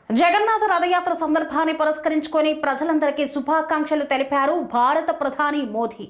జగన్నాథ రథయాత్ర సందర్భాన్ని పురస్కరించుకొని ప్రజలందరికీ శుభాకాంక్షలు తెలిపారు భారత ప్రధాని మోదీ.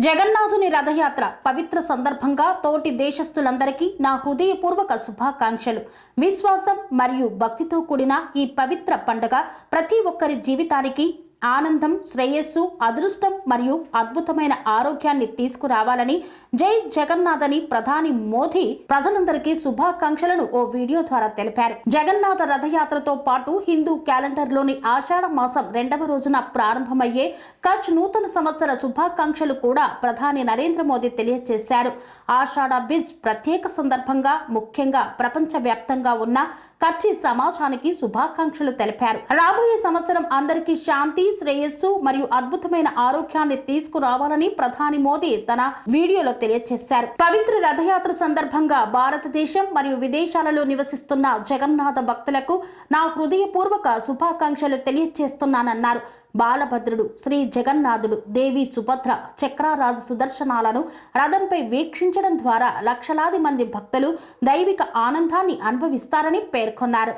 జగన్నాథుని రథయాత్ర పవిత్ర సందర్భంగా తోటి దేశస్థులందరికీ నా హృదయపూర్వక శుభాకాంక్షలు. విశ్వాసం మరియు భక్తితో కూడిన ఈ పవిత్ర పండుగ ప్రతి ఒక్కరి జీవితానికి ఆనందం, శ్రేయస్సు, అదృష్టం మరియు అద్భుతమైన ఆరోగ్యాన్ని తీసుకురావాలని జై జగన్నాథ్ అని ప్రధాని మోదీ ప్రజలందరికీ శుభాకాంక్షలను ఓ వీడియో ద్వారా తెలిపారు. జగన్నాథ రథయాత్రతో పాటు హిందూ క్యాలెండర్లోని ఆషాఢ మాసం 2వ రోజున ప్రారంభమయ్యే కచ్ నూతన సంవత్సర శుభాకాంక్షలు కూడా ప్రధాని నరేంద్ర మోదీ తెలియజేశారు. ఆషాఢ బిజ్ ప్రత్యేక సందర్భంగా ముఖ్యంగా ప్రపంచవ్యాప్తంగా ఉన్న కచ్చి సమాజానికి శుభాకాంక్షలు తెలిపారు. రాబోయే సంవత్సరం అందరికీ శాంతి, శ్రేయస్సు మరియు అద్భుతమైన ఆరోగ్యాన్ని తీసుకురావాలని ప్రధాని మోదీ తన వీడియోలో తెలియజేశారు. పవిత్ర రథయాత్ర సందర్భంగా భారతదేశం మరియు విదేశాలలో నివసిస్తున్న జగన్నాథ భక్తులకు నా హృదయపూర్వక శుభాకాంక్షలు తెలియజేస్తున్నానన్నారు. బాలభద్రుడు, శ్రీ జగన్నాథుడు, దేవి సుభద్ర, చక్రరాజు సుదర్శనాలను రథంపై వీక్షించడం ద్వారా లక్షలాది మంది భక్తులు దైవిక ఆనందాన్ని అనుభవిస్తారని పేర్కొన్నారు.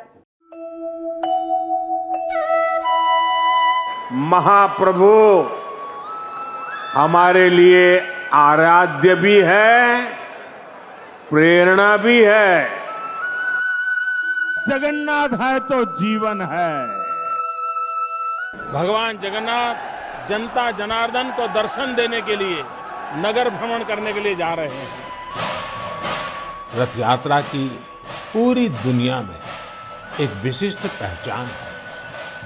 महाप्रभु हमारे लिए आराध्य भी है, प्रेरणा भी है। जगन्नाथ है तो जीवन है। भगवान जगन्नाथ जनता जनार्दन को दर्शन देने के लिए नगर भ्रमण करने के लिए जा रहे हैं। रथ यात्रा की पूरी दुनिया में एक विशिष्ट पहचान है।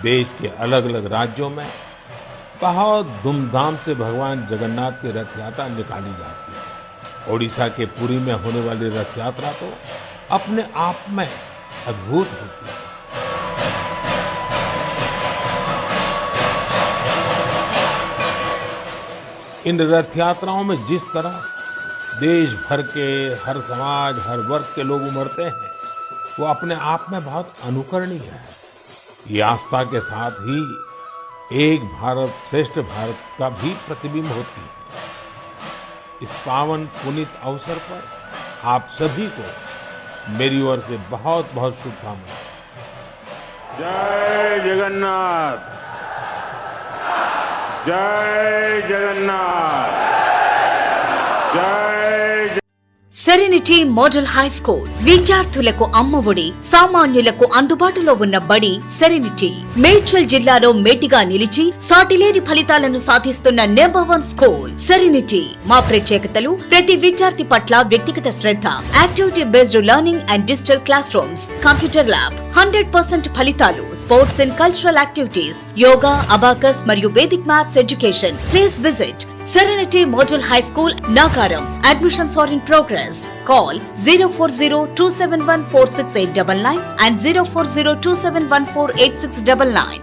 देश के अलग अलग राज्यों में बहुत धूमधाम से भगवान जगन्नाथ की रथ यात्रा निकाली जाती है। ओडिशा के पुरी में होने वाली रथ यात्रा तो अपने आप में अद्भुत होती है। इन रथ यात्राओं में जिस तरह देश भर के हर समाज, हर वर्ग के लोग उमड़ते हैं, वो अपने आप में बहुत अनुकरणीय है। ये आस्था के साथ ही एक भारत श्रेष्ठ भारत का भी प्रतिबिंब होती है। इस पावन पुनीत अवसर पर आप सभी को मेरी ओर से बहुत बहुत शुभकामनाएं। जय जगन्नाथ, जय जगन्नाथ, जय సెరెనిటీ మోడల్ హై స్కూల్ విద్యార్థులకు అమ్మఒడి, సామాన్యులకు అందుబాటులో ఉన్న బడి సెరెనిటీ. మేడ్చల్ జిల్లాలో మేటిగా నిలిచి సాటిలేని ఫలితాలను సాధిస్తున్న #1 స్కూల్ సెరెనిటీ. మా ప్రత్యేకతలు ప్రతి విద్యార్థి పట్ల వ్యక్తిగత శ్రద్ధ, activity based learning and digital classrooms, computer lab, 100% ఫలితాలు, sports and cultural activities, yoga, abacus మరియు Vedic maths education. Please visit Serenity Model High School, Nagaram. Admissions are in progress. Call 040-271-46899 and 040-271-48699.